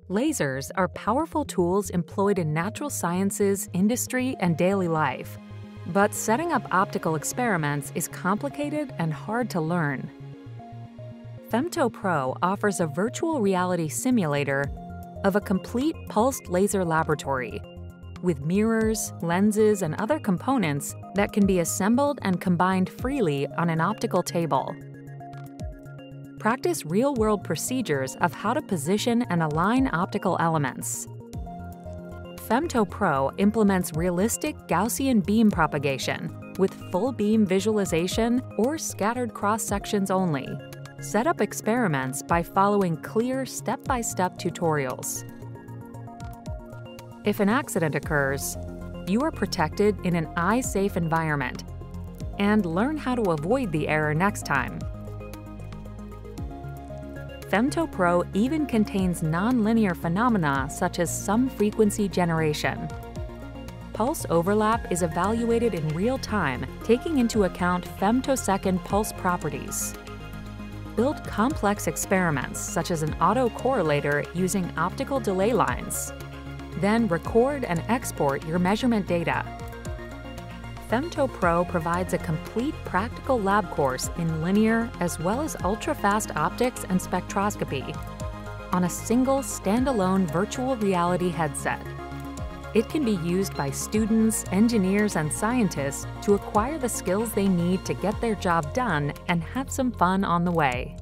Lasers are powerful tools employed in natural sciences, industry, and daily life. But setting up optical experiments is complicated and hard to learn. femtoPro offers a virtual reality simulator of a complete pulsed laser laboratory, with mirrors, lenses, and other components that can be assembled and combined freely on an optical table. Practice real-world procedures of how to position and align optical elements. femtoPro implements realistic Gaussian beam propagation with full beam visualization or scattered cross-sections only. Set up experiments by following clear step-by-step tutorials. If an accident occurs, you are protected in an eye-safe environment and learn how to avoid the error next time. femtoPro even contains nonlinear phenomena such as some frequency generation. Pulse overlap is evaluated in real time, taking into account femtosecond pulse properties. Build complex experiments such as an autocorrelator using optical delay lines. Then record and export your measurement data. femtoPro provides a complete practical lab course in linear as well as ultra-fast optics and spectroscopy on a single standalone virtual reality headset. It can be used by students, engineers, and scientists to acquire the skills they need to get their job done and have some fun on the way.